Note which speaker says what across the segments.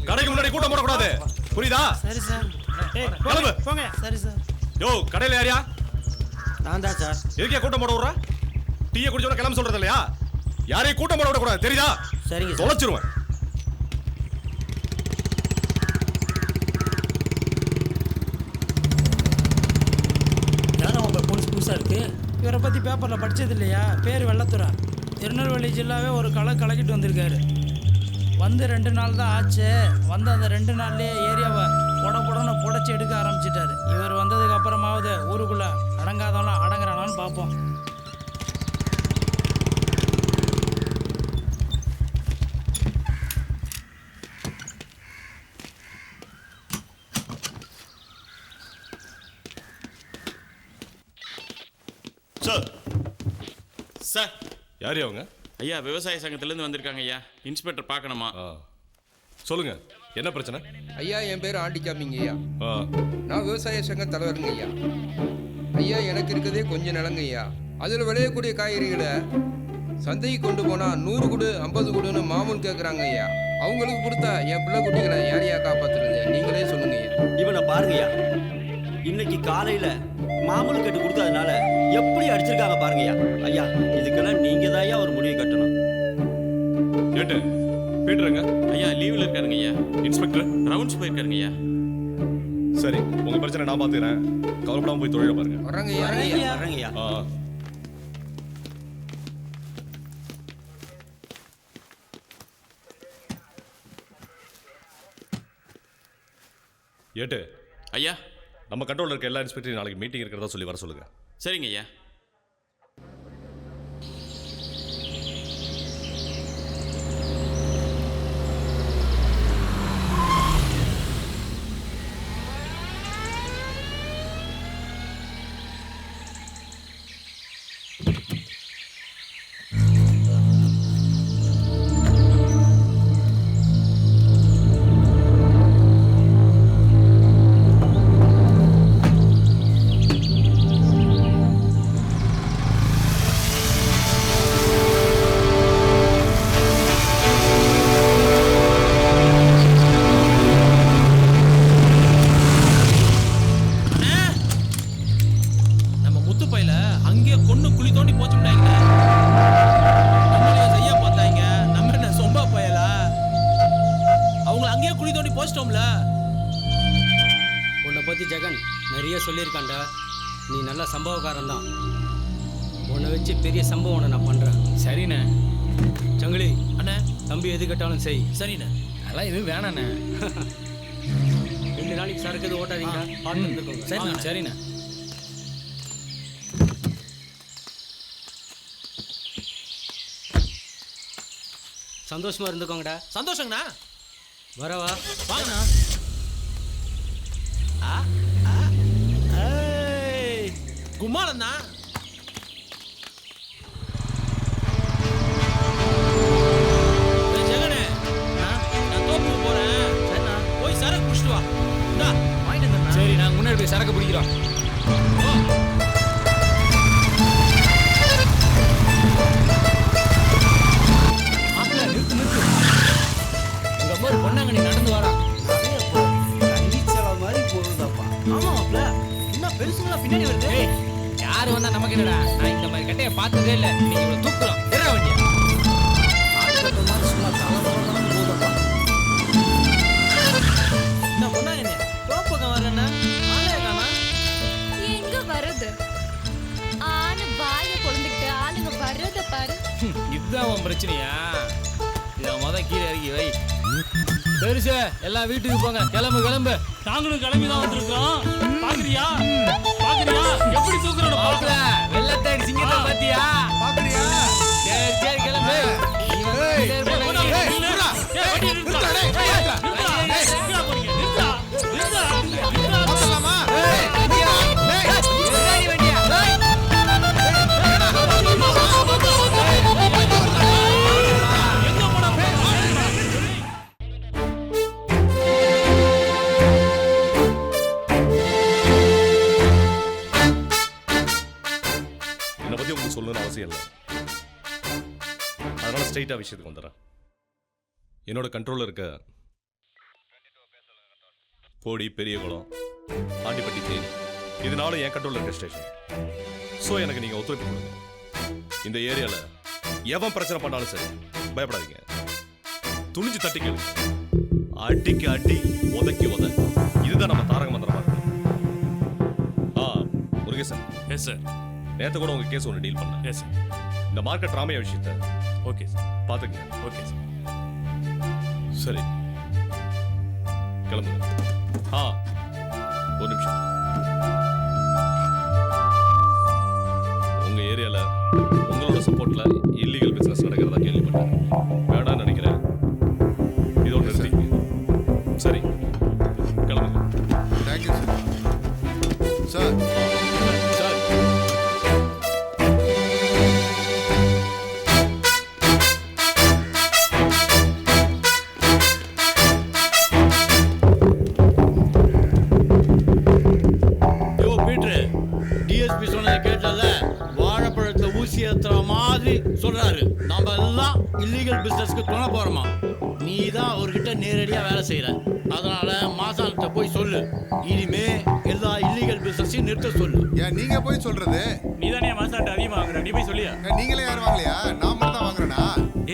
Speaker 1: கடைக்கு முன்னாடி கூட்டம் போடக்கூடாது, புரியுதா?
Speaker 2: சரி சார்.
Speaker 1: கிளம்பு.
Speaker 2: போங்க. சரி சார்.
Speaker 1: யோ, கடையில யாரியா?
Speaker 2: நான் தான் சார்.
Speaker 1: எதுக்கே கூட்டம் போட விடுற? டீயை குடிச்சவன கிளம்ப சொல்றது இல்லையா? யாரையும் கூட்டம் போட விடக்கூடாது, தெரியுதா?
Speaker 2: சரிங்க.
Speaker 1: தொலைச்சிருவேன்.
Speaker 2: புதுசா இருக்கு. இவரை பத்தி பேப்பர்ல படிச்சது இல்லையா? பேர் வெள்ளத்துறை. திருநெல்வேலி ஜில்லாவே ஒரு கலக்கிட்டு வந்திருக்காரு. வந்து 2 நாள் தான் ஆச்சு. வந்து அந்த 2 நாள்லயே ஏரியாவை புடன்னு புடைச்சி எடுக்க ஆரம்பிச்சிட்டாரு. இவர் வந்ததுக்கு அப்புறமாவது ஊருக்குள்ள அடங்காதவனா அடங்குறானான்னு பார்ப்போம்.
Speaker 3: சார் சார்
Speaker 1: யார் அவங்க?
Speaker 3: ஐயா, விவசாய சங்கத்திலேருந்து வந்திருக்காங்க ஐயா. இன்ஸ்பெக்டர் பார்க்கணுமா?
Speaker 1: சொல்லுங்க, என்ன பிரச்சனை?
Speaker 4: ஐயா, என் பேர் ஆண்டிக்காமிங்க ஐயா.
Speaker 1: நான்
Speaker 4: விவசாய சங்க தலைவருங்க ஐயா. ஐயா, எனக்கு இருக்கிறதே கொஞ்சம் நிலங்க ஐயா. அதில் விளையக்கூடிய காய்கறிகளை சந்தைக்கு கொண்டு போனால் 100 கொடு 50 கொடுன்னு மாமூல் கேட்குறாங்க ஐயா. அவங்களுக்கு கொடுத்தா என் பிள்ளை குட்டிகளை யாரையா காப்பாற்றுறது? நீங்களே சொல்லுங்க ஐயா.
Speaker 5: இவனை பாருங்க ஐயா, இன்னைக்கு காலையில மாமூல் கட்டு கொடுத்ததுனால எப்படி அடிச்சிருக்காங்க பாருங்கய்யா. ஐயா, இதுக்கெல்லாம் நீங்க தான் ஒரு முடிவு கட்டணும்.
Speaker 1: கேட்டு பீட்டருங்க.
Speaker 3: ஐயா, லீவில் இருக்காருங்க ஐயா.
Speaker 1: இன்ஸ்பெக்டர்
Speaker 3: ரவுண்ட்ஸ் போயிருக்காருங்க ஐயா.
Speaker 1: சரி, உங்க பிரச்சனை நான் பார்த்துக்கிறேன். கவலைப்படாம போய் தொழில பாருங்க.
Speaker 4: வர்றேங்க ஐயா.
Speaker 5: வரேங்கய்யா.
Speaker 1: ஏட்டு
Speaker 3: ஐயா,
Speaker 1: நம்ம கண்ட்ரோல்ல இருக்க எல்லா இன்ஸ்பெக்டரையும் நாளைக்கு மீட்டிங் இருக்கிறதா சொல்லி வர சொல்லுங்க.
Speaker 3: சரிங்க ஐயா.
Speaker 2: உன்னை பற்றி ஜெகன் நிறைய சொல்லியிருக்காண்டா. நீ நல்ல சம்பவக்காரன் தான். உன்னை வச்சு பெரிய சம்பவம் நான் பண்ணுறேன்.
Speaker 6: சரிண்ணே.
Speaker 2: சங்கிலி
Speaker 6: அண்ணே,
Speaker 2: தம்பி எது கேட்டாலும் செய்.
Speaker 6: சரிண்ணே. அதெல்லாம் எதுவும் வேணாண்ணே.
Speaker 2: 2 நாளைக்கு சரக்கு எது ஓட்டாதீங்க. பார்த்து இருந்துக்கோங்க.
Speaker 6: சரிண்ணே. சரிண்ணே.
Speaker 2: சந்தோஷமா இருந்துக்கோங்கடா.
Speaker 6: சந்தோஷங்கண்ணா.
Speaker 2: வரவா?
Speaker 6: வாங்கண்ணா. கும்மாளண்ணா. ஜெகனே, நான் தோப்புக்கு போறேன். சரிண்ணா, போய் சரக்கு குடிச்சிட்டு வா.
Speaker 7: சரி, நாங்கள் முன்னாடி போய் சரக்கு பிடிக்கிறோம்.
Speaker 6: மாப்பிள்ள, நிறுத்து நிறுத்து. உங்க அம்மா பொண்ணாங்க, நீ நடந்து வரா.
Speaker 5: மாதிரி போகுதாப்பா.
Speaker 6: ஆமா மாப்பிள்ள, என்ன பெருசுங்களா பின்னாடி வருது?
Speaker 7: யாரு வந்தா நமக்கு என்னடா? நான் இந்த மாதிரி கட்டையை பார்த்ததே இல்லை. நீங்க இவ்வளவு தூக்குறோம். எற வண்டியா
Speaker 5: சும்மா தலைவரம் போதப்பா.
Speaker 6: என்ன பொண்ணாங்க, நீ தோப்பக்கம் வரேன்னா ஆளே காணா.
Speaker 8: எங்க வருது? ஆன வாய கொழுந்துக்கிட்டு ஆளுங்க வர்றத பாரு.
Speaker 7: இதுதான் உன் பிரச்சனையா? இதை கீழே இறக்கி வை. பெருசு, எல்லாம் வீட்டுக்கு போங்க. கிளம்பு கிளம்பு.
Speaker 2: நாங்களும் கிளம்பி தான் வந்திருக்கோம். பாக்குறியா எப்படி தூக்குறோம்?
Speaker 7: பாக்கல, வெள்ளத்தை சிங்கத்தை பாத்தியா?
Speaker 4: பாக்குறியா?
Speaker 7: சரி சரி, கிளம்பு.
Speaker 1: சொல்லணும்னு அவசியம் இல்லை. அதனால ஸ்ட்ரெயிட்டா விஷயத்துக்கு வந்துடுறேன். என்னோட கண்ட்ரோல்ல இருக்க போடி, பெரியகுளம், ஆண்டிப்பட்டி, தேனி இதனால என் கண்ட்ரோல் இருக்க ஸ்டேஷன். ஸோ எனக்கு நீங்க ஒத்துழைப்பு கொடுங்க. இந்த ஏரியால எவன் பிரச்சனை பண்ணாலும் சரி பயப்படாதீங்க, துணிஞ்சு தட்டிக்கல், அடிக்கு அடி, உதைக்கு உத. இதுதான் நம்ம தாரக மந்திரமா இருக்கு. முருகேசன்.
Speaker 9: Yes sir.
Speaker 1: நேற்று கூட உங்க கேஸ் ஒன்று டீல் பண்ணேன்.
Speaker 9: Yes sir.
Speaker 1: இந்த மார்க்கெட் ராமையா விஷயத்த
Speaker 9: ஓகே சார்.
Speaker 1: பார்த்துக்கங்க.
Speaker 9: Okay sir.
Speaker 1: சரி, கிளம்புங்க. ஒரு நிமிஷம். உங்க ஏரியால உங்களோட சப்போர்ட்ல இல்லீகல் பிசினஸ் நடக்கிறதா கேள்விப்பட்டேன். வேணாம்னு நினைக்கிறேன். இதோட நிறுத்திங்க. சரி, கிளம்புங்க.
Speaker 10: Thank you sir. சார்
Speaker 1: சார்,
Speaker 5: யோ பீட்ரு, டிஎஸ்பி சொன்னதை கேட்டல, வாழைப்பழத்துல ஊசி ஏத்துற மாதிரி சொல்றாரு. நாம எல்லாம் இல்லீகல் பிசினஸ்க்கு துணை போறோமா? நீ தான் அவர்கிட்ட நேரடியா வேலை செய்யற. அதனால மாசான்கிட்ட போய் சொல்லு, இனிமே எல்லா இல்லீகல் பிசினஸையும் நிறுத்த சொல்லு.
Speaker 10: ஏன் நீங்க போய் சொல்றது?
Speaker 3: நீ தானே மாசான்ட்ட அதிகமாக வாங்குற, நீ போய் சொல்லியா?
Speaker 10: ஏன் நீங்களே யாரும் வாங்கலையா? நான் மட்டும் தான் வாங்குறேனா?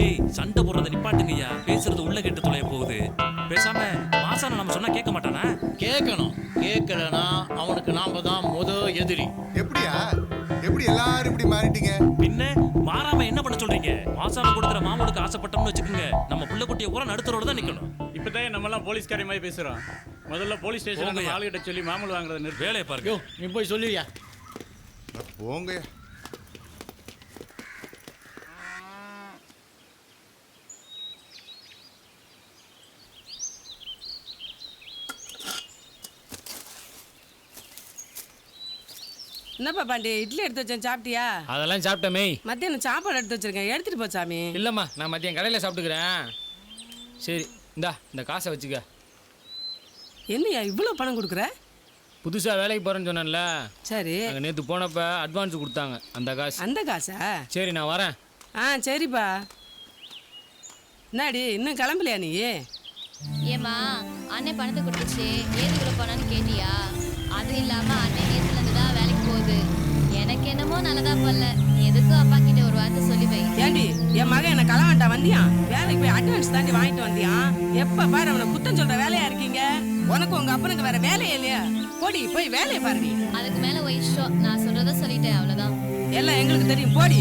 Speaker 9: ஏய், சண்டை போடுறத நிப்பாட்டுங்கய்யா. பேசுறது உள்ள கெட்டு தொலைய போகுது. பேசாம மாசான நம்ம சொன்னா கேட்க மாட்டானா?
Speaker 5: கேட்கணும். கேட்கலனா அவனுக்கு நாம தான் எதிரி.
Speaker 10: எப்படியா? எப்படி எல்லாரும் இப்படி மாறிட்டீங்க?
Speaker 9: பின்ன மாறாம என்ன பண்ண சொல்றீங்க? மாசான கொடுக்குற மாமூலுக்கு ஆசைப்பட்டோம்னு வச்சுக்கோங்க, நம்ம புள்ள குட்டிய பூரா நடுத்தரோட தான் நிக்கணும்.
Speaker 3: இப்பதான் நம்ம எல்லாம் போலீஸ்காரி மாதிரி பேசுறோம். முதல்ல போலீஸ் ஸ்டேஷன்ல
Speaker 9: போங்கய்யா.
Speaker 3: ஆளுகிட்ட சொல்லி மாமூல் வாங்குறத நிறுத்து.
Speaker 9: வேலையை பாருங்க.
Speaker 5: யோ நீ போய் சொல்லியா.
Speaker 10: போங்க.
Speaker 11: என்னப்பா பாண்டி, இட்லி எடுத்து வச்சேன், சாப்பிட்டியா?
Speaker 7: அதெல்லாம் சாப்பிட்டமே.
Speaker 11: மத்தியானம் சாப்பாடு எடுத்து வச்சிருக்கேன், எடுத்துட்டு போ சாமி.
Speaker 7: இல்லைம்மா, நான் மதியம் கடையில் சாப்பிட்டுக்கிறேன். சரி, இந்தா இந்த காசை வச்சுக்க.
Speaker 11: என்னையா இவ்வளோ பணம் கொடுக்குற?
Speaker 7: புதுசாக வேலைக்கு போகிறேன்னு சொன்னேன்ல,
Speaker 11: சரி.
Speaker 7: அங்கே நேற்று போனப்போ அட்வான்ஸ் கொடுத்தாங்க, அந்த காசு.
Speaker 11: அந்த காசா?
Speaker 7: சரி, நான் வரேன்.
Speaker 11: சரிப்பா. என்னடி இன்னும் கிளம்பலையா நீ?
Speaker 8: ஏமா அண்ணன் பணத்தை கொடுத்துச்சு, ஏது இவ்வளோ பணம்னு கேட்டியா? அது இல்லாம அண்ணன் நேற்றுலேருந்து தான் வேலைக்கு போகுது. எனக்கு என்னமோ நல்லதா போல. எதுக்கும் அப்பா கிட்ட ஒரு வார்த்தை சொல்லி வை.
Speaker 11: ஏண்டி என் மகன் என்ன களவாண்டா வந்தியான்? வேலைக்கு போய் அட்வான்ஸ் தாண்டி வாங்கிட்டு வந்தியான். எப்ப பாரு அவனை குத்தம் சொல்ற வேலையா இருக்கீங்க. உனக்கு உங்க அப்பனுக்கு வேற வேலையே இல்லையா? போடி போய் வேலையை பாருடி.
Speaker 8: அதுக்கு மேல ஒரு இஷ்டம், நான் சொல்றத சொல்லிட்டேன், அவ்வளவுதான்.
Speaker 11: எல்லாம் எங்களுக்கு தெரியும், போடி.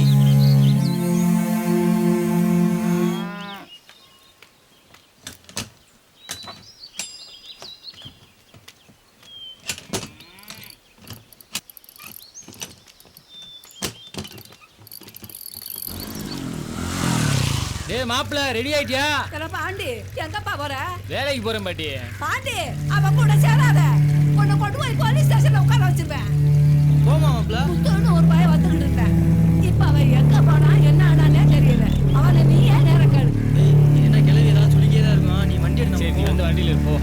Speaker 7: டேய் மாப்பிள்ள, ரெடி ஆயிட்டியா?
Speaker 12: பாண்டி, எங்கப்பா போற?
Speaker 7: வேலைக்கு போறேன் பாட்டி.
Speaker 12: பாண்டி, அவ கூட சேராத. உன்னை கொண்டு போய் போலீஸ் ஸ்டேஷன்ல உட்கார வச்சிருவேன்.
Speaker 2: போமா மாப்பிள்ள.
Speaker 12: புத்தோன்னு ஒரு பையன் வந்துகிட்டு இருப்பேன். இப்ப அவன் எங்க போனா என்ன ஆனானே தெரியல. அவனை நீ ஏன் நேரம் கேளு.
Speaker 2: என்ன கிளவி ஏதாவது சொல்லிக்கே தான் இருக்கும். நீ வண்டி எடுத்து
Speaker 7: சரி, நீ வந்து வண்டியில் இருப்போ.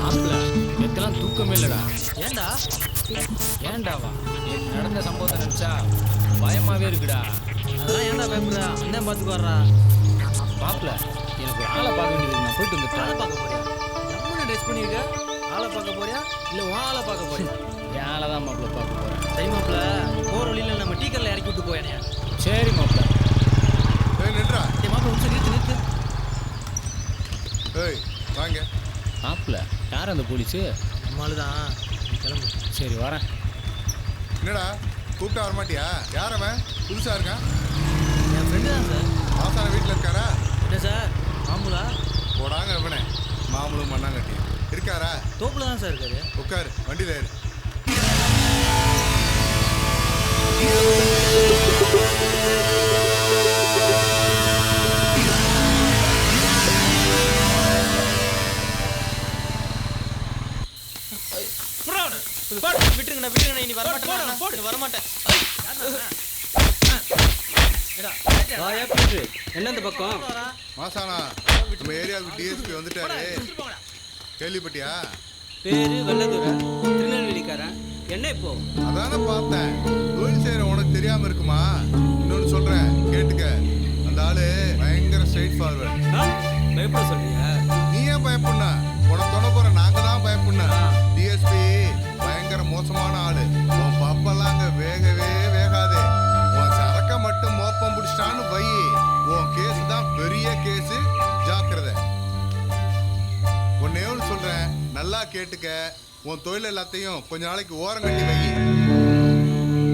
Speaker 7: மாப்பிள்ள, நேற்றுலாம் தூக்கமே இல்லைடா.
Speaker 2: ஏன்டா?
Speaker 7: ஏன்டாவா? நேற்று நடந்த சம்பவத்தை நினச்சா பயமாவே இருக்குடா.
Speaker 2: அதெல்லாம் ஏன்டா பயப்படுற? அண்ணன் பார்த்துக்கு வர்றா.
Speaker 7: மாப்பிள்ள, எனக்கு ஒரு ஆளை பார்க்க வேண்டியது, நான் போயிட்டு
Speaker 2: ஆளை
Speaker 7: வந்துட்டேன்.
Speaker 2: பார்க்க போறியா? எவ்வளோ ட்ரெஸ் பண்ணியிருக்க? ஆளை பார்க்க போறியா இல்லை உன் ஆளை பார்க்க போறியா?
Speaker 7: என் ஆளை தான் மாப்பிள்ள பார்க்க போகிறேன்.
Speaker 2: சரி மாப்பிள்ள, போகிற வழியில் நம்ம டீ கடையில் இறக்கி விட்டு போயேனே.
Speaker 7: சரி மாப்பிள்ள.
Speaker 10: ஏய் நின்றா.
Speaker 2: சரி மாப்பிள்ள, ஒரு நிமிஷம் நிறுத்து.
Speaker 10: ஏய் வாங்க.
Speaker 7: மாப்பிள்ள, யார் அந்த போலீஸு?
Speaker 2: நம்மளால தான். கிளம்பு.
Speaker 7: சரி, வரேன்.
Speaker 10: என்னடா கூப்பிட்டா வரமாட்டியா? யார் அவன்? புதுசா இருக்கான்?
Speaker 2: என் ஃப்ரெண்டு தான் சார்.
Speaker 10: மாசான வீட்டில் இருக்காரா?
Speaker 2: என்ன சார் மாமூலா?
Speaker 10: போடாங்க அவனே. மாமூலும் மண்ணாங்கட்டி இருக்காரா?
Speaker 2: தோப்பில் தான் சார் இருக்காரு.
Speaker 10: உட்காரு, வண்டியில் ஏறு.
Speaker 2: விட்டுருங்கண்ணா, இனி வரமாட்டேன். வரமாட்டேன். என்ன இந்த பக்கம்?
Speaker 10: மாசானா, நம்ம ஏரியாவுக்கு டிஎஸ்பி வந்துட்டாரு. கேள்விப்பட்டியா?
Speaker 2: பேரு வெள்ளதுரை, திருநெல்வேலிக்காரன். என்ன இப்போ?
Speaker 10: அதானே பார்த்தேன். தொழில் செய்யற உனக்கு தெரியாம இருக்குமா? இன்னொன்னு சொல்றேன் கேட்டுக்க. அந்த ஆளு பயங்கர ஸ்ட்ரைட் ஃபார்வர்ட்.
Speaker 6: பயப்பட சொல்றீங்க?
Speaker 10: நீ ஏன் பயப்படனா? உன தொட போற நாங்க தான் பயப்படணும். டிஎஸ்பி பயங்கர மோசமான ஆளு. உன் பப்பெல்லாம் அங்க வேகவே வேகாது. உன் சரக்க மட்டும் மோப்பம் பிடிச்சிட்டான்னு வை, உன் கேஸ் தான் பெரிய கேஸ். ஜாக்கிரதை. ஒன்னே ஒன்று சொல்றேன், நல்லா கேட்டுக்க. உன் தொழில் எல்லாத்தையும் கொஞ்ச நாளைக்கு ஓரம் கட்டி வை.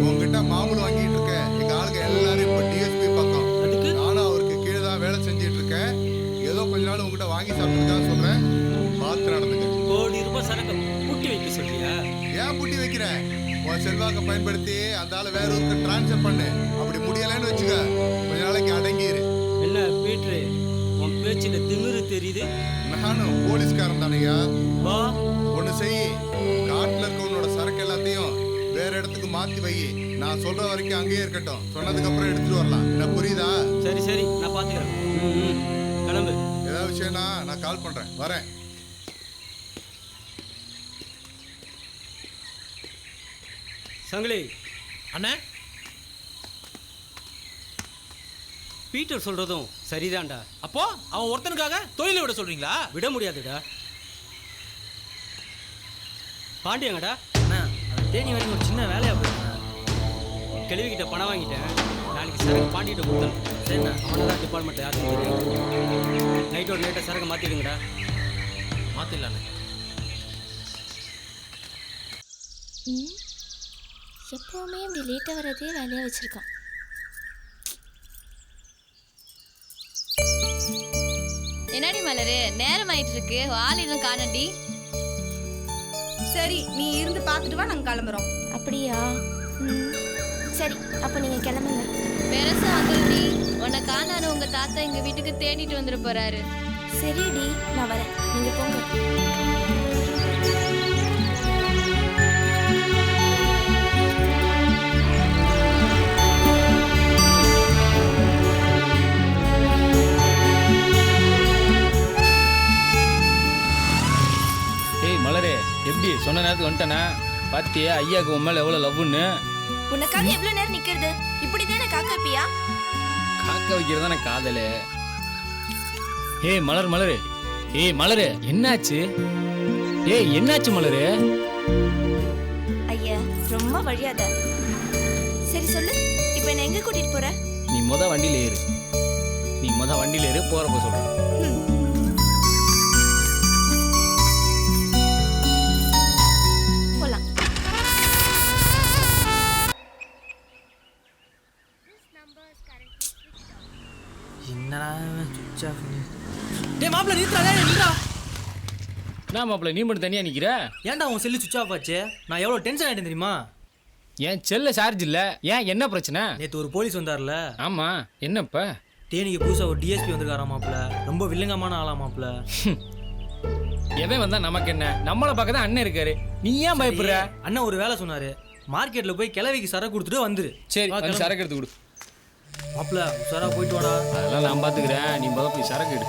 Speaker 10: உன்கிட்ட மாமூல் வாங்கிட்டு இருக்க எங்க ஆளுங்க எல்லாரும் இப்ப டிஎஸ்பி பக்கம். நானும் அவருக்கு கீழே தான் வேலை செஞ்சிட்டு இருக்கேன். ஏதோ கொஞ்ச நாள் உங்ககிட்ட வாங்கி சாப்பிட்டுதான் சொல்றேன், பார்த்து நடந்துங்க.
Speaker 6: கோடி ரூபாய் சரக்கு புட்டி வைக்க சொல்றியா?
Speaker 10: ஏன் புட்டி வைக்கிறேன்? உன் செல்வாக்க பயன்படுத்தி அந்த ஆளை வேற ஊருக்கு டிரான்ஸ்ஃபர் பண்ணு. அப்படி முடியலன்னு வச்சுக்க, கொஞ்ச நாளைக்கு அடங்கிரு.
Speaker 6: என்ன பீட்ரு, உன் பேச்சில திமிரு தெரியுது.
Speaker 10: நானும் போலீஸ்காரன் தானையா.
Speaker 6: வா
Speaker 10: ஒண்ணு செய், காட்டுல இருக்க உன்னோட சரக்கு எல்லாத்தையும் வேற இடத்துக்கு மாத்தி வை. நான் சொல்ற வரைக்கும் அங்கேயே இருக்கட்டும். சொன்னதுக்கு அப்புறம் எடுத்துட்டு வரலாம். என்ன புரியுதா?
Speaker 6: சரி சரி, நான் பாத்துக்கிறேன். கிளம்பு.
Speaker 10: ஏதாவது விஷயம்னா நான் கால் பண்றேன். வரேன்.
Speaker 6: சங்கிலி அண்ணே, பீட்டர் சொல்றதும் சரிதான்டா.
Speaker 7: அப்போ அவன் ஒருத்தனுக்காக தொழிலை விட சொல்றீங்களா?
Speaker 6: விட முடியாதுடா. பாண்டியங்கடா, தேனி வரைக்கும் ஒரு சின்ன வேலையா போயிருந்தேன். கிழவிக்கிட்ட பணம் வாங்கிட்டேன். நாளைக்கு சரக்கு பாண்டிகிட்ட கொடுத்தேன். சரிண்ணா, அவனை தான் டிபார்ட்மெண்ட்டில் யாருக்கும் தெரியும். நைட்டோட நைட்டை சரக்கு மாற்றிடுங்கடா.
Speaker 7: மாத்திடலாண்ணே.
Speaker 8: எப்பவுமே இப்படி லேட்டாக வர்றதே வேலையாக வச்சிருக்கான். என்னடி மலரு, நேரம் ஆயிட்டு இருக்கு, ஆள் இன்னும் காணண்டி.
Speaker 11: சரி, நீ இருந்து பார்த்துட்டு வா, நாங்கள் கிளம்புறோம்.
Speaker 8: அப்படியா? சரி, அப்போ நீங்கள் கிளம்புங்க. பெருசா வந்துருடி, உன்னை காணாத உங்க தாத்தா எங்க வீட்டுக்கு தேடிட்டு வந்துட போறாரு. சரிடி, நான் வரேன், நீங்க போங்க.
Speaker 7: மலரே, எப்படி சொன்ன நேரத்துக்கு வந்துட்டேனா? பாத்தியா ஐயாக்கு உன் மேல எவ்வளவு லவ்னு?
Speaker 8: உனக்காக எவ்வளவு நேரம் நிக்கிறது? இப்படிதானே காக்க வைப்பியா?
Speaker 7: காக்க வைக்கிறதானே காதலு. ஏய் மலர், மலரு, ஏய் மலரு, என்னாச்சு? ஏய் என்னாச்சு மலரு?
Speaker 8: ஐயா ரொம்ப வழியாத. சரி சொல்லு, இப்போ என்ன எங்க கூட்டிட்டு போற?
Speaker 7: நீ வண்டியில ஏறு. நீ வண்டியில ஏறு, போறப்ப சொல்றேன்.
Speaker 6: டேய் மாப்ள, நிறுத்துடா. நிறுத்துடா.
Speaker 7: என்ன மாப்ள, நீ மட்டும் தனியா நிக்கிற?
Speaker 6: ஏன்டா உன் செல்லு சுவிட்ச் ஆஃப் ஆச்சு? நான் எவ்வளவு டென்ஷன் ஆயிட்டேன் தெரியுமா?
Speaker 7: என் செல்ல சார்ஜ் இல்ல. ஏன், என்ன பிரச்சனை?
Speaker 6: நேத்து ஒரு போலீஸ் வந்தார்ல?
Speaker 7: ஆமா, என்னப்ப?
Speaker 6: தேனிக்கு புதுசா ஒரு டிஎஸ்பி வந்திருக்காரா மாப்ள. ரொம்ப வில்லங்கமான ஆளா மாப்ள.
Speaker 7: எவன் வந்தா நமக்கு என்ன? நம்மளை பார்க்க தான் அண்ணன் இருக்காரு. நீ ஏன் பயப்படுற?
Speaker 6: அண்ணன் ஒரு வேலை சொன்னாரு, மார்க்கெட்ல போய் கிழவிக்கு சரக்கு கொடுத்துட்டு வந்துரு.
Speaker 7: சரி, சரக்கு எடுத்து கொடு
Speaker 6: மாப்ள. உஷாரா போயிட்டு வாடா.
Speaker 7: அதெல்லாம் நான் பாத்துக்கிறேன், நீ முதல்ல போய் சரக்கு எடு.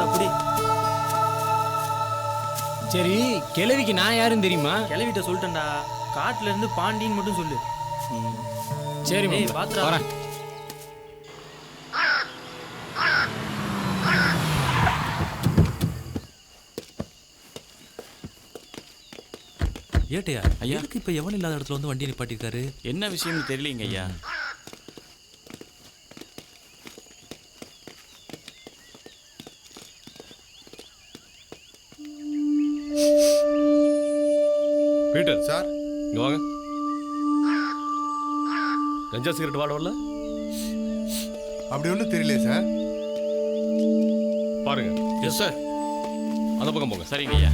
Speaker 6: அப்படி
Speaker 7: சரி, கிழவிக்கு நான் யாருன்னு தெரியுமா?
Speaker 6: கிழவிட்ட சொல்லிட்டேன்டா. காட்டுல இருந்து பாண்டின்னு மட்டும் சொல்லு.
Speaker 7: சரி
Speaker 6: பாத்துறா.
Speaker 7: வரேன்.
Speaker 9: ஏட்டையா ஐயா, இப்ப எவன் இல்லாத இடத்துல வந்து வண்டி நிப்பாட்டிருக்காரு?
Speaker 3: என்ன விஷயம்னு தெரியலீங்க ஐயா.
Speaker 1: பீட்டர்
Speaker 10: சார்,
Speaker 1: இங்க வாங்க. கஞ்சா சிகரெட் வாடவில்ல?
Speaker 10: அப்படி ஒன்றும் தெரியலையே சார்.
Speaker 1: பாருங்க.
Speaker 3: Yes sir.
Speaker 1: அந்த பக்கம் போங்க.
Speaker 3: சரிங்க ஐயா.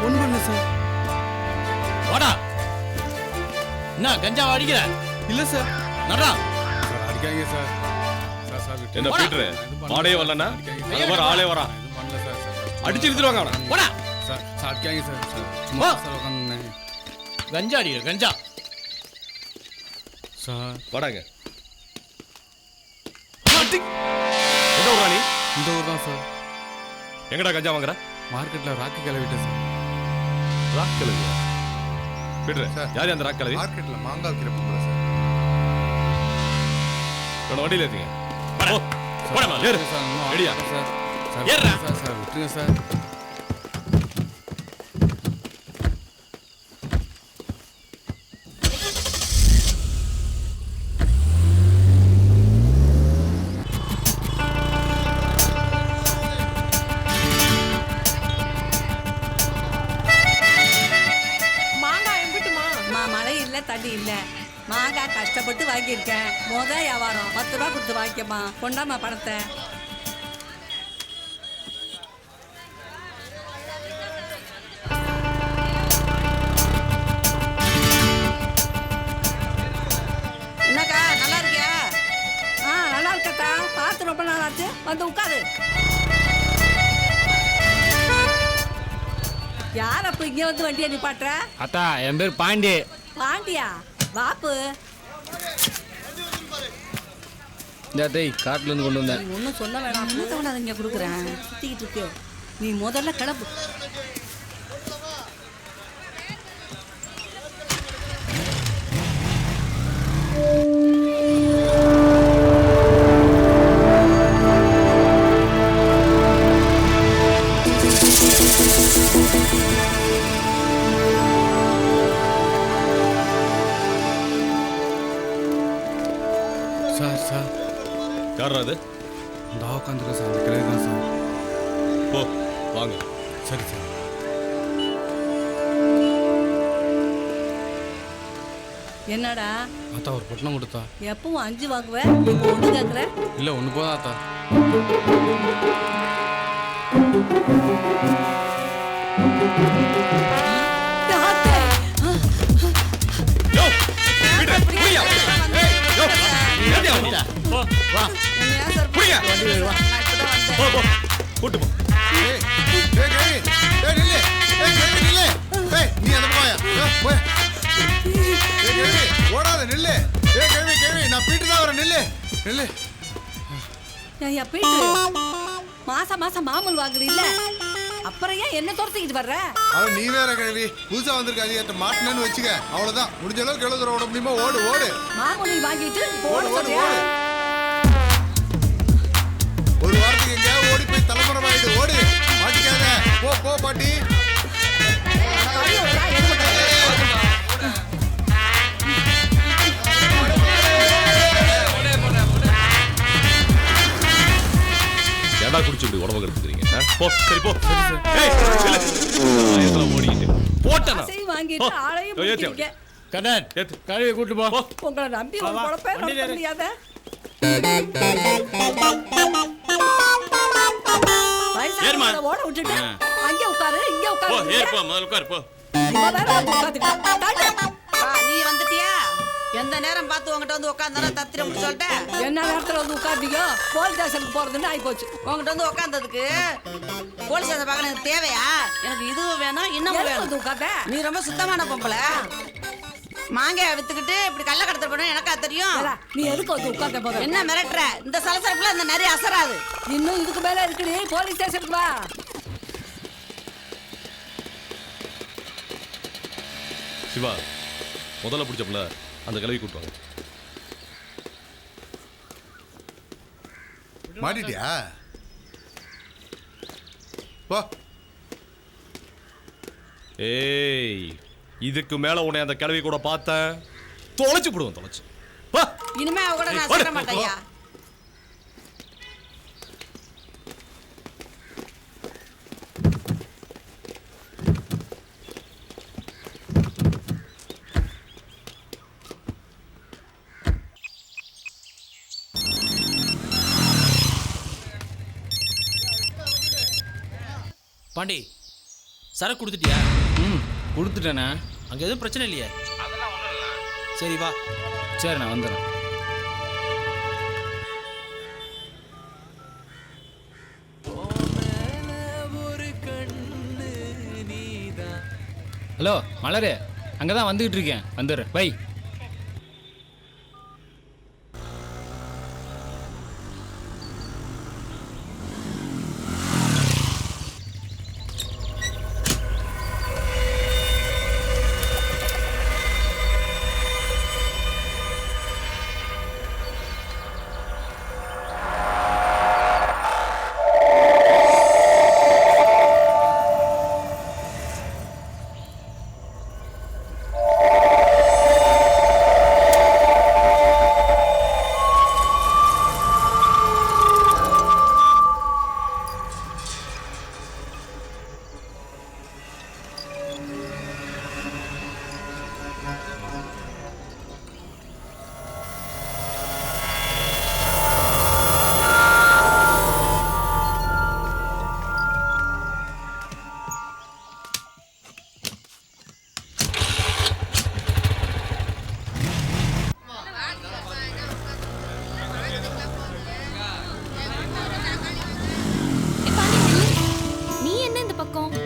Speaker 6: ஒண்ணு பண்ணு சார்.
Speaker 5: வாடா. என்ன கஞ்சாவை அடிக்கிற?
Speaker 13: இல்ல சார்
Speaker 5: நடா
Speaker 13: சார் அடிக்காதீங்க சார் சார் சார் விட்டு
Speaker 1: என்ன பீட்டர் ஆளே வரலன்னா அது வர ஆளே வரான்
Speaker 13: எதுவும் பண்ணல சார் சார்
Speaker 1: அடிச்சு நிறுத்திடுவாங்க அவனை
Speaker 5: போடா
Speaker 13: சார் சார் அடிக்காதீங்க சார் சார் சும்மா சார் உட்காந்துனேன்
Speaker 5: கஞ்சா அடிக்கிற கஞ்சா
Speaker 13: சார்
Speaker 1: வாடாங்க எந்த ஊரா நீ
Speaker 13: இந்த ஊர் தான் சார்
Speaker 1: எங்கடா கஞ்சா வாங்குற
Speaker 13: மார்க்கெட்டில் ராக்கி கிளவிட்டேன் சார்
Speaker 1: ராக் கிழவியா பீட்டர்
Speaker 10: சார்.
Speaker 1: யார் அந்த ராக் கிழவி
Speaker 10: மார்க்கெட்டில் மாங்காய் விற்கிற பொம்பளை சார்
Speaker 1: இவனை வண்டியில் ஏற்றுங்க
Speaker 9: போடா முதல்ல.
Speaker 1: ஏறு
Speaker 13: சார் இன்னும்
Speaker 1: ரெடியா
Speaker 13: சார் சார்
Speaker 9: ஏறுடா.
Speaker 13: சார் சார் விட்டுருங்க சார்
Speaker 11: மாங்காய் எம்பிட்டுமா
Speaker 12: மழை இல்ல தண்ணி இல்ல மாங்காய் கஷ்டப்பட்டு வாங்கியிருக்கேன் வியாபாரம் 10 ரூபா கொடுத்து வாங்கிக்கம்மா கொண்டாமா பணத்தை
Speaker 11: என்னக்கா நல்லா இருக்கியா
Speaker 12: நல்லா இருக்கட்டா பார்த்து ரொம்ப நாள் ஆச்சு வந்து உட்காரு யார் அப்ப இங்க வந்து வண்டியை நிப்பாட்டுற
Speaker 7: அத்தா என் பேர் பாண்டி
Speaker 12: பாண்டியா வாப்பு
Speaker 7: இந்த தேய் காட்டுல இருந்து கொண்டு வந்தேன்
Speaker 12: நீ ஒன்றும் சொல்ல வேணாம் மூத்தவனை இங்கே கொடுக்குறேன் சுத்திக்கிட்டு இருக்கு நீ முதல்ல கிளம்பு
Speaker 13: சார் சார்
Speaker 1: யாரா அது
Speaker 13: இந்த உட்காந்துருக்கேன் சார் அந்த கிளவி தான் சார்
Speaker 1: போ வாங்க
Speaker 13: சரி சார்
Speaker 12: என்னடா
Speaker 13: ஆத்தா ஒரு பொட்டணம் கொடுத்தா
Speaker 12: எப்பவும் 5 வாங்குவேன் இப்போ 1 கேட்குற
Speaker 13: இல்லை ஒன்று போதும் ஆத்தா
Speaker 1: யோ பீட்டர் புரியா யோ ஏத்தியா வண்டியில
Speaker 9: போ வா
Speaker 1: புரியா போ போ கூட்டு போ
Speaker 10: ஏய் ஏய் கேவி ஏய் நில்லு ஏய் கேவி நில்லு ஏய் நீ அந்த போயா போய் ஏய் கேவி ஓடாத நில்லு ஏய் கேவி கேவி நான் பீட்டு தான் வரேன் நில்லு நில்லு
Speaker 12: ஐயா போயிட்டு மாசம் மாசம் மாமூல் வாங்குறீல்ல அப்புறம் ஏன் என்ன துரத்திக்கிட்டு வர்ற
Speaker 10: அவன் நீ வேற கேவி புதுசா வந்திருக்க அதிகத்தை மாட்டினேன்னு வச்சுக்க அவ்வளவுதான் முடிஞ்ச அளவுக்கு எவ்வளவு தூரம் ஓட முடியுமோ ஓடு ஓடு
Speaker 12: மாமூல் நீ வாங்கிட்டு
Speaker 10: ஓடு
Speaker 12: போடு
Speaker 10: ஓடு ஓடு ஒரு வாரத்துக்கு எங்கேயாவது ஓடி போய் தலைமுறை ஆயிடு ஓடு மாட்டிக்காத போ போ பாட்டி
Speaker 1: ஏடா குடிச்சு இப்படி உடம்பு கெடுத்துக்கிறீங்க போ சரி போ ஏய் நில்லு. இதெல்லாம் ஓடிக்கிட்டு போட்டேனா
Speaker 12: வாங்கிட்டு ஆளையும்
Speaker 1: ஏத்தி
Speaker 12: பிடிக்கிறீங்க.
Speaker 5: கண்ணன் கழுவி கூட்டு போ
Speaker 12: உங்களை நம்பி ஒரு பொழப்பே நடத்த முடியாத
Speaker 3: ஏறுமா.
Speaker 12: வயசானவங்கள ஓட விட்டுட்டு அங்கே உட்காரு இங்கே
Speaker 3: போ
Speaker 12: உட்காரு
Speaker 3: ஏறுப்பா முதல்ல உட்காரு போ
Speaker 12: இவன் வேற வந்து உட்காந்துக்கிட்டான். தள்ளு.
Speaker 11: நீ வந்துட்டியா எந்த நேரம் பார்த்து உங்ககிட்ட வந்து உட்காந்தாலும் தத்திர முடிச்சு சொல்லிட்டேன்
Speaker 12: என்ன நேரத்துல வந்து உட்காந்தீங்க போலீஸ் ஸ்டேஷனுக்கு போறதுன்னு ஆகி போச்சு
Speaker 11: உங்ககிட்ட வந்து உட்காந்ததுக்கு போலீஸ் ஸ்டேஷன் பார்க்க எனக்கு தேவையா எனக்கு இதுவும் வேணும் இன்னமும்
Speaker 12: வந்து
Speaker 11: வேணும்
Speaker 12: உட்காந்த
Speaker 11: நீ ரொம்ப சுத்தமான பொம்பளை மாங்காய் வித்துக்கிட்டு இப்படி கள்ள கடத்தல் பண்ண எனக்கா தெரியும்
Speaker 12: நீ எதுக்கு வந்து உட்காந்த போற
Speaker 11: என்ன மிரட்டுற இந்த சலசலப்புல இந்த நிறைய அசராது
Speaker 12: இன்னும் இதுக்கு மேல இருக்குடி போலீஸ் ஸ்டேஷனுக்கு வா
Speaker 1: சிவா முதல்ல பிடிச்சப்பல அந்த கிளவி கூட்டுவாங்க
Speaker 10: மாட்டிட்டியா போ
Speaker 1: ஏய் இதுக்கு மேல உன்னை அந்த கிளவி கூட பார்த்தேன் தொலைச்சு போடுவேன் தொலைச்சு வா.
Speaker 11: இனிமே அவ கூட நான்
Speaker 1: ஓடு.
Speaker 11: சேர மாட்டேயா
Speaker 9: பாண்டி சரக்கு கொடுத்துட்டியா
Speaker 7: ம் கொடுத்துட்டேண்ணே
Speaker 9: அங்க எதுவும் பிரச்சனை இல்லையே
Speaker 7: சரி வா.
Speaker 13: சரி நான் வந்துடுறேன். ஹலோ மலரு, அங்கே தான் வந்துக்கிட்டு இருக்கேன், வந்துடுறேன், பை.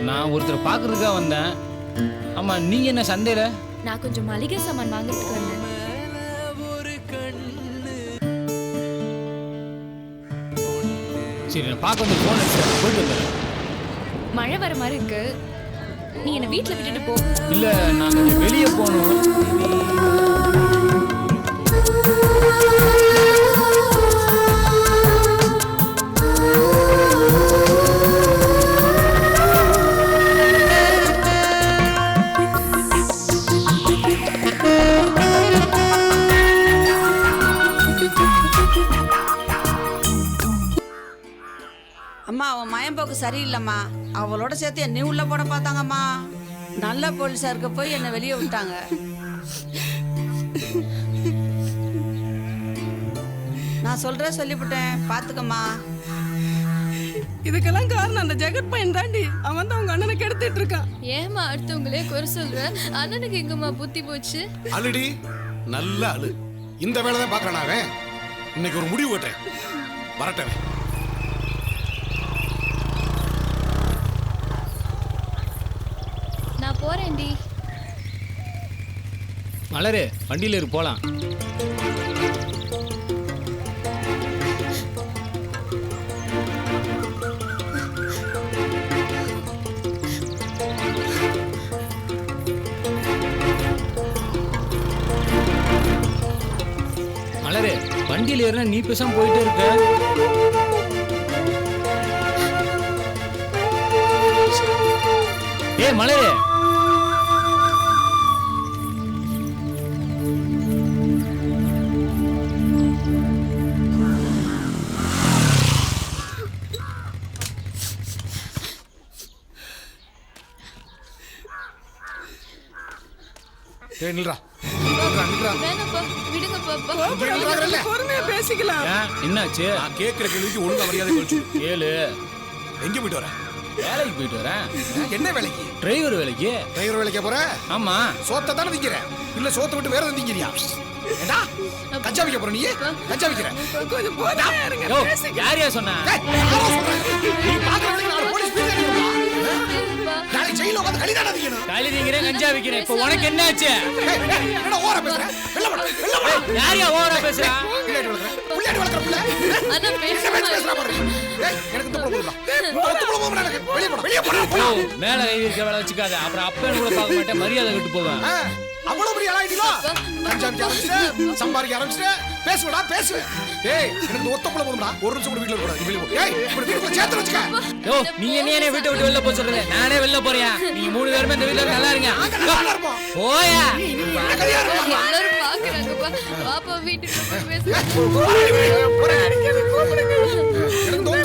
Speaker 13: நான் ஒருத்தரை பார்க்கறதுக்காக வந்தேன். ஆமா, நீங்க என்ன சந்தையில?
Speaker 8: நான் கொஞ்சம் மளிகை சாமான் வாங்குறதுக்கு வந்தேன்.
Speaker 13: சரி, நான் பார்க்க வந்து ஃபோன் அடிச்சு போயிட்டு வந்துடுறேன்.
Speaker 8: மழை வர மாதிரி இருக்கு, நீ என்ன வீட்டில் விட்டுட்டு போ.
Speaker 13: இல்ல, நான் கொஞ்சம் வெளியே போகணும்.
Speaker 11: அம்மா அவன் மயம்போக்கு சரியில்லைம்மா, அவளோட சேர்த்து என்னை உள்ள போட பார்த்தாங்கம்மா. நல்ல போலீஸாருக்கு போய் என்னை வெளியே விட்டாங்க. நான் சொல்றேன் சொல்லிவிட்டேன், பாத்துக்கம்மா. இதுக்கெல்லாம் காரணம் அந்த ஜெகத் பையன் தாண்டி. அவன் தான் உங்க அண்ணனுக்கு எடுத்துட்டு இருக்கான்.
Speaker 8: ஏமா அடுத்தவங்களே குறை சொல்ற? அண்ணனுக்கு எங்கம்மா புத்தி போச்சு?
Speaker 14: அழுடி நல்ல அழு. இந்த வேலை தான் பார்க்கறான் அவன். இன்னைக்கு ஒரு முடிவு ஓட்டேன், வரட்டேன்.
Speaker 8: நான் போறேன்டி.
Speaker 13: மலரு, வண்டியில இரு, போலாம். மலரு, வண்டியில ஏறினா நீ பேசாம போயிட்டே இருக்க. ஏ மலரு,
Speaker 14: நில்றா.
Speaker 8: வேணாப்பா, விடுங்கப்பா.
Speaker 11: பொறுமையா பேசிக்கலாம்.
Speaker 13: என்னாச்சு?
Speaker 14: நான் கேட்கிற கேள்விக்கு ஒழுங்கா மரியாதை கொடுத்து
Speaker 13: கேளு.
Speaker 14: எங்க போயிட்டு வரேன்?
Speaker 13: வேலைக்கு போயிட்டு வரேன்.
Speaker 14: என்ன வேலைக்கு?
Speaker 13: டிரைவர் வேலைக்கு.
Speaker 14: டிரைவர் வேலைக்கு போற?
Speaker 13: ஆமா.
Speaker 14: சோத்தை தானே திங்கிற, இல்ல சோத்தை விட்டு வேற திங்கிறியா? ஏடா கஞ்சா விக்க போற? நீ கஞ்சா விக்கிற?
Speaker 11: கொஞ்சம் பொறுமையா இருங்க,
Speaker 13: யோ,
Speaker 11: பேசிக்கலாம்.
Speaker 13: யாரையா சொன்னா?
Speaker 14: யாரோ சொல்றாங்க. நீ பாக்குற வேலைக்கு நான் போலீஸ் பீஸ் அடிக்கணுமா? நாளை ஜெயில உட்கார்ந்து களி தானே திங்கணும்.
Speaker 13: களி திங்கிறேன், கஞ்சா விக்கிறேன். இப்போ உனக்கு என்னாச்சு?
Speaker 14: என்னடா ஓவரா பேசுற? வெள்ள போடா, வெள்ள போடா.
Speaker 13: யாரையா ஓவரா பேசுறா?
Speaker 14: புள்ளையாடி வளர்க்கற புள்ள.
Speaker 8: அண்ணா
Speaker 14: பேசுறா பாரு. ஏய், எனக்கு இந்த புள்ள போடுடா. இந்த புள்ள போடுடா எனக்கு. வெளிய போடா.
Speaker 13: ஓ, மேல கை வைக்க வேலை வச்சுக்காத. அப்புறம் அப்பன் கூட பார்க்க மாட்டேன், மரியாதை விட்டு போவேன்.
Speaker 14: அவ்வளவு பெரிய ஆளாயிட்டீங்களா? கஞ்சா விக்க ஆரம்பிச்சிட்டு, சம்பாதிக்க ஆரம்பிச்சிட்டு, பேசுவடா பேசு. ஏய், எனக்கு ஒத்த புள்ள போடுடா. ஒரு நிமிஷம் கூட வீட்ல இருக்க கூடாது. வெளிய போ. ஏய், இப்படி வீட்டுக்குள்ள சேர்த்து வச்சுக்க.
Speaker 13: யோ, நீ என்ன வீட்டை விட்டு வெளில போக சொல்றது? நானே வெளில போறேன். நீங்க 3 பேருமே இந்த வீட்ல நல்லா இருங்க. போயா.
Speaker 8: எல்லாரும் பாக்குறாங்கப்பா. பாப்பா வீட்டுக்கு போய் பேச.
Speaker 14: எனக்கு